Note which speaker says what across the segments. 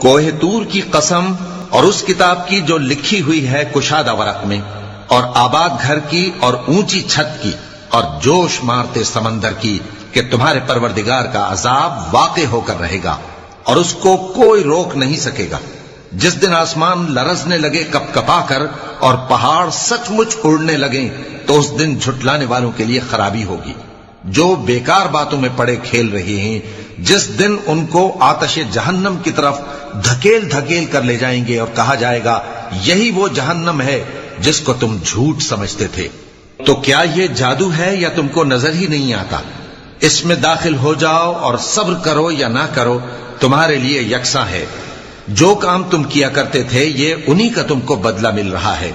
Speaker 1: کوہ طور کی قسم اور اس کتاب کی جو لکھی ہوئی ہے کشادہ ورق میں، اور آباد گھر کی اور اونچی چھت کی اور جوش مارتے سمندر کی، کہ تمہارے پروردگار کا عذاب واقع ہو کر رہے گا اور اس کو کوئی روک نہیں سکے گا۔ جس دن آسمان لرزنے لگے کپ کپا کر اور پہاڑ سچ مچ اڑنے لگیں، تو اس دن جھٹلانے والوں کے لیے خرابی ہوگی جو بیکار باتوں میں پڑے کھیل رہے ہیں، جس دن ان کو آتش جہنم کی طرف دھکیل دھکیل کر لے جائیں گے اور کہا جائے گا یہی وہ جہنم ہے جس کو تم جھوٹ سمجھتے تھے۔ تو کیا یہ جادو ہے یا تم کو نظر ہی نہیں آتا؟ اس میں داخل ہو جاؤ اور صبر کرو یا نہ کرو، تمہارے لیے یکساں ہے۔ جو کام تم کیا کرتے تھے یہ انہی کا تم کو بدلہ مل رہا ہے۔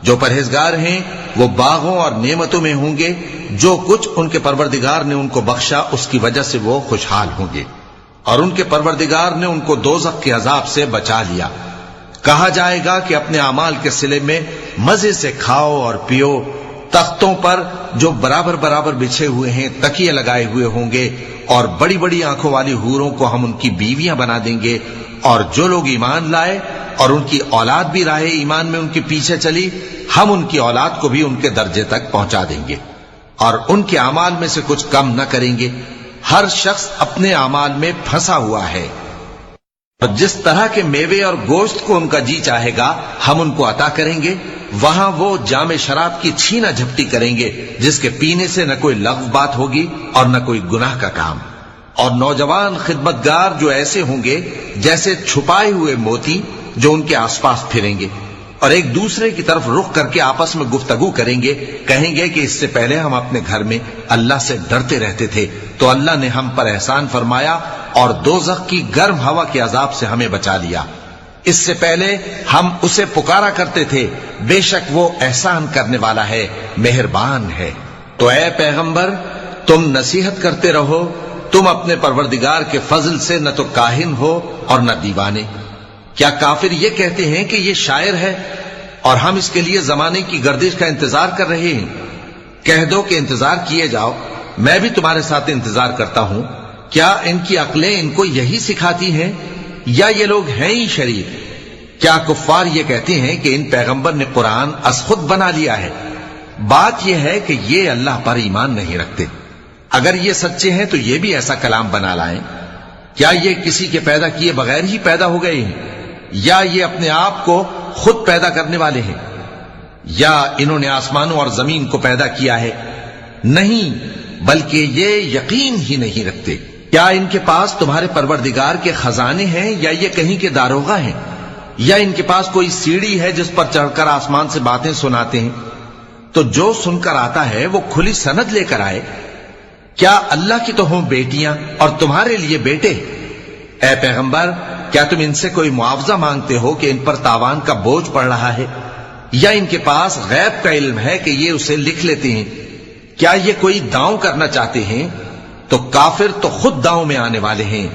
Speaker 1: جو پرہیزگار ہیں وہ باغوں اور نعمتوں میں ہوں گے، جو کچھ ان کے پروردگار نے ان کو بخشا اس کی وجہ سے وہ خوشحال ہوں گے، اور ان کے پروردگار نے ان کو دوزخ کے عذاب سے بچا لیا۔ کہا جائے گا کہ اپنے اعمال کے صلے میں مزے سے کھاؤ اور پیو، تختوں پر جو برابر برابر بچھے ہوئے ہیں تکیے لگائے ہوئے ہوں گے، اور بڑی بڑی آنکھوں والی حوروں کو ہم ان کی بیویاں بنا دیں گے، اور جو لوگ ایمان لائے اور ان کی اولاد بھی راہ ایمان میں ان کے پیچھے چلی، ہم ان کی اولاد کو بھی ان کے درجے تک پہنچا دیں گے اور ان کے اعمال میں سے کچھ کم نہ کریں گے۔ ہر شخص اپنے اعمال میں پھنسا ہوا ہے، اور جس طرح کے میوے اور گوشت کو ان کا جی چاہے گا ہم ان کو عطا کریں گے، وہاں وہ جام شراب کی چھینا جھپٹی کریں گے جس کے پینے سے نہ کوئی لغو بات ہوگی اور نہ کوئی گناہ کا کام۔ اور نوجوان خدمتگار جو ایسے ہوں گے جیسے چھپائے ہوئے موتی جو ان کے آس پاس پھریں گے، اور ایک دوسرے کی طرف رخ کر کے آپس میں گفتگو کریں گے، کہیں گے کہ اس سے پہلے ہم اپنے گھر میں اللہ سے ڈرتے رہتے تھے، تو اللہ نے ہم پر احسان فرمایا اور دوزخ کی گرم ہوا کے عذاب سے ہمیں بچا لیا۔ اس سے پہلے ہم اسے پکارا کرتے تھے، بے شک وہ احسان کرنے والا ہے، مہربان ہے۔ تو اے پیغمبر تم نصیحت کرتے رہو، تم اپنے پروردگار کے فضل سے نہ تو کاہن ہو اور نہ دیوانے۔ کیا کافر یہ کہتے ہیں کہ یہ شاعر ہے اور ہم اس کے لیے زمانے کی گردش کا انتظار کر رہے ہیں؟ کہہ دو کہ انتظار کیے جاؤ، میں بھی تمہارے ساتھ انتظار کرتا ہوں۔ کیا ان کی عقلیں ان کو یہی سکھاتی ہیں یا یہ لوگ ہیں ہی شریر؟ کیا کفار یہ کہتے ہیں کہ ان پیغمبر نے قرآن از خود بنا لیا ہے؟ بات یہ ہے کہ یہ اللہ پر ایمان نہیں رکھتے۔ اگر یہ سچے ہیں تو یہ بھی ایسا کلام بنا لائیں۔ کیا یہ کسی کے پیدا کیے بغیر ہی پیدا ہو گئے ہیں، یا یہ اپنے آپ کو خود پیدا کرنے والے ہیں، یا انہوں نے آسمانوں اور زمین کو پیدا کیا ہے؟ نہیں، بلکہ یہ یقین ہی نہیں رکھتے۔ کیا ان کے پاس تمہارے پروردگار کے خزانے ہیں یا یہ کہیں کے داروغہ ہیں، یا ان کے پاس کوئی سیڑھی ہے جس پر چڑھ کر آسمان سے باتیں سناتے ہیں؟ تو جو سن کر آتا ہے وہ کھلی سند لے کر آئے۔ کیا اللہ کی تو ہوں بیٹیاں اور تمہارے لیے بیٹے؟ اے پیغمبر کیا تم ان سے کوئی معاوضہ مانگتے ہو کہ ان پر تاوان کا بوجھ پڑ رہا ہے، یا ان کے پاس غیب کا علم ہے کہ یہ اسے لکھ لیتے ہیں؟ کیا یہ کوئی داؤں کرنا چاہتے ہیں؟ تو کافر تو خود داؤں میں آنے والے ہیں۔